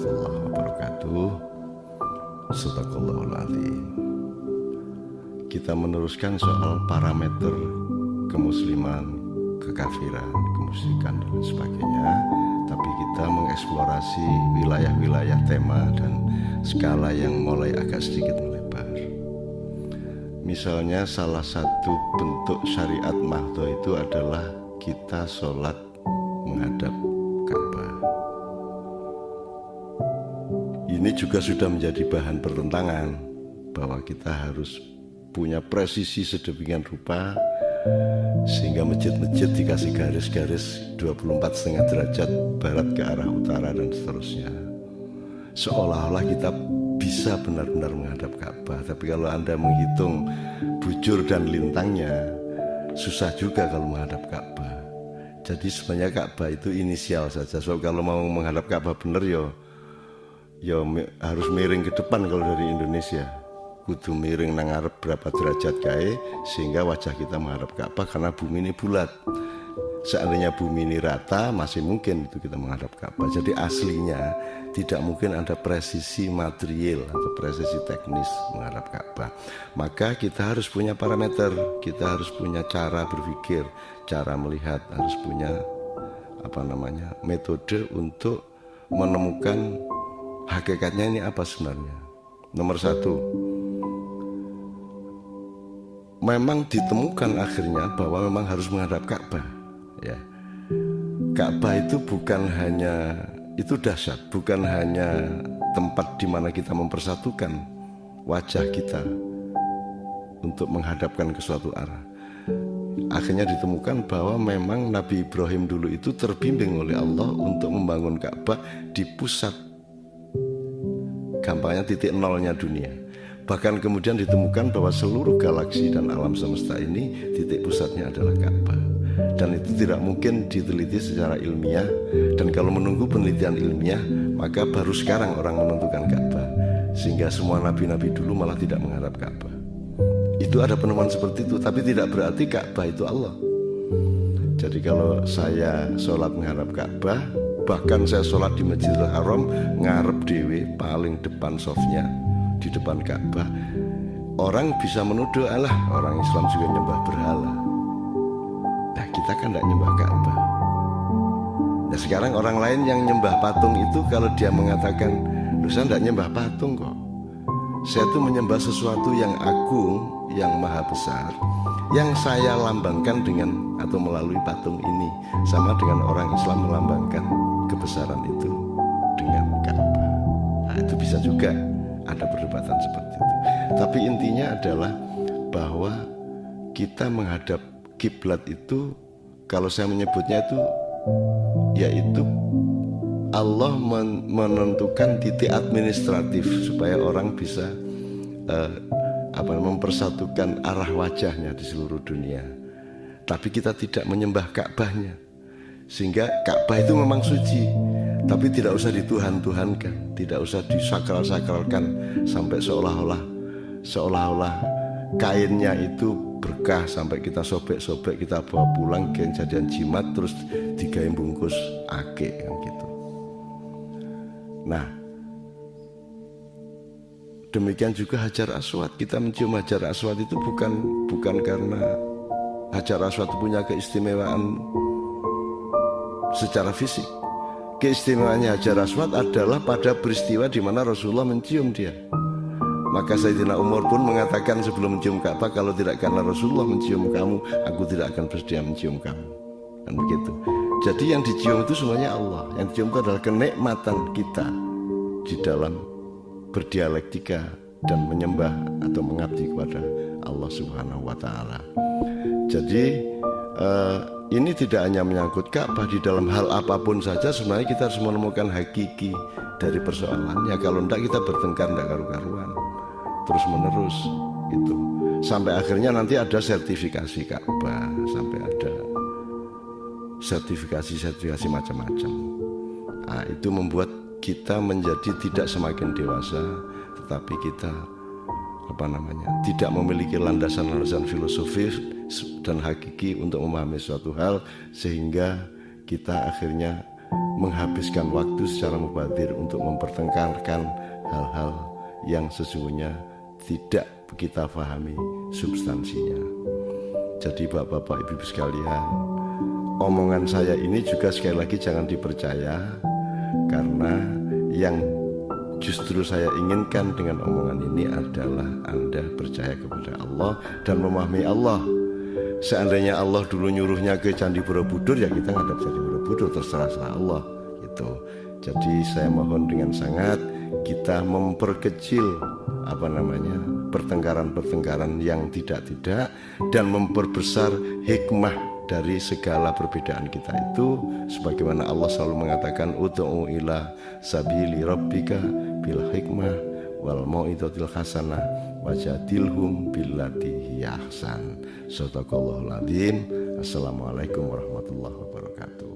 warahmatullahi wabarakatuh. Shadaqallahul adzim. Kita meneruskan soal parameter kemusliman, kekafiran, kemusyrikan dan sebagainya. Tapi kita mengeksplorasi wilayah-wilayah tema dan skala yang mulai agak sedikit melebar. Misalnya salah satu bentuk syariat mahdhah itu adalah kita sholat menghadap Ka'bah. Ini juga sudah menjadi bahan pertentangan bahwa kita harus punya presisi sedemikian rupa sehingga masjid-masjid dikasih garis-garis 24,5 derajat barat ke arah utara dan seterusnya, seolah-olah kita bisa benar-benar menghadap Ka'bah. Tapi kalau Anda menghitung bujur dan lintangnya, susah juga kalau menghadap Ka'bah. Jadi sebenarnya Ka'bah itu inisial saja. So kalau mau menghadap Ka'bah benar yo harus miring ke depan. Kalau dari Indonesia kudu miring nang ngarep berapa derajat kae sehingga wajah kita menghadap Ka'bah, karena bumi ini bulat. Seandainya bumi ini rata, masih mungkin itu kita menghadap Ka'bah. Jadi aslinya tidak mungkin ada presisi material atau presisi teknis menghadap Ka'bah. Maka kita harus punya parameter, kita harus punya cara berpikir, cara melihat, harus punya metode untuk menemukan hakikatnya ini apa sebenarnya. Nomor satu, memang ditemukan akhirnya bahwa memang harus menghadap Ka'bah. Ya, Ka'bah itu bukan hanya, itu dahsyat, bukan hanya tempat di mana kita mempersatukan wajah kita untuk menghadapkan ke suatu arah. Akhirnya ditemukan bahwa memang Nabi Ibrahim dulu itu terbimbing oleh Allah untuk membangun Ka'bah di pusat, gampangnya titik nolnya dunia. Bahkan kemudian ditemukan bahwa seluruh galaksi dan alam semesta ini titik pusatnya adalah Ka'bah. Dan itu tidak mungkin diteliti secara ilmiah. Dan kalau menunggu penelitian ilmiah, maka baru sekarang orang menentukan Ka'bah. Sehingga semua nabi-nabi dulu malah tidak menghadap Ka'bah. Itu ada penemuan seperti itu, tapi tidak berarti Ka'bah itu Allah. Jadi kalau saya sholat menghadap Ka'bah, bahkan saya sholat di Masjidil Haram ngarep dewe paling depan softnya di depan Ka'bah, orang bisa menuduh alah orang Islam juga nyembah berhala. Nah kita kan tidak nyembah Ka'bah. Nah sekarang orang lain yang nyembah patung itu, kalau dia mengatakan lu saya tidak nyembah patung kok, saya tuh menyembah sesuatu yang agung, yang maha besar, yang saya lambangkan dengan atau melalui patung ini. Sama dengan orang Islam melambangkan kebesaran itu dengan Ka'bah. Nah itu bisa juga ada perdebatan seperti itu. Tapi intinya adalah bahwa kita menghadap kiblat itu, kalau saya menyebutnya itu, yaitu Allah menentukan titik administratif supaya orang bisa mempersatukan arah wajahnya di seluruh dunia. Tapi kita tidak menyembah Ka'bahnya, sehingga Ka'bah itu memang suci, tapi tidak usah dituhan-tuhankan, tidak usah disakral-sakralkan sampai seolah-olah kainnya itu berkah sampai kita sobek-sobek, kita bawa pulang ke jadian jimat terus digawe bungkus ake kan gitu. Nah, demikian juga Hajar Aswad. Kita mencium Hajar Aswad itu bukan karena Hajar Aswad punya keistimewaan secara fisik. Keistimewaannya Hajar Aswad adalah pada peristiwa di mana Rasulullah mencium dia. Maka Sayyidina Umar pun mengatakan sebelum mencium Ka'bah, kalau tidak karena Rasulullah mencium kamu, aku tidak akan bersedia mencium kamu. Dan begitu. Jadi yang dicium itu semuanya Allah. Yang dicium itu adalah kenikmatan kita di dalam berdialektika dan menyembah atau mengabdi kepada Allah Subhanahu wa Ta'ala. Jadi ini tidak hanya menyangkut Ka'bah, di dalam hal apapun saja sebenarnya kita harus menemukan hakiki dari persoalannya. Kalau tidak kita bertengkar tidak karu-karuan terus menerus gitu, sampai akhirnya nanti ada sertifikasi Ka'bah, sampai ada sertifikasi macam-macam. Nah, itu membuat kita menjadi tidak semakin dewasa, tetapi kita tidak memiliki landasan-landasan filosofis dan hakiki untuk memahami suatu hal, sehingga kita akhirnya menghabiskan waktu secara mubadzir untuk mempertengkarkan hal-hal yang sesungguhnya tidak kita pahami substansinya. Jadi bapak-bapak ibu-ibu sekalian, omongan saya ini juga sekali lagi jangan dipercaya, karena yang justru saya inginkan dengan omongan ini adalah Anda percaya kepada Allah dan memahami Allah. Seandainya Allah dulu nyuruhnya ke Candi Borobudur, ya kita ngadap Candi Borobudur, terserah Allah gitu. Jadi saya mohon dengan sangat kita memperkecil pertengkaran-pertengkaran yang tidak-tidak, dan memperbesar hikmah dari segala perbedaan kita itu, sebagaimana Allah selalu mengatakan ud'u ila sabili rabbika bil hikmah wal mau'izatil hasanah wajadilhum billati hiya ahsan. Shadaqallahul adzim. Assalamualaikum warahmatullahi wabarakatuh.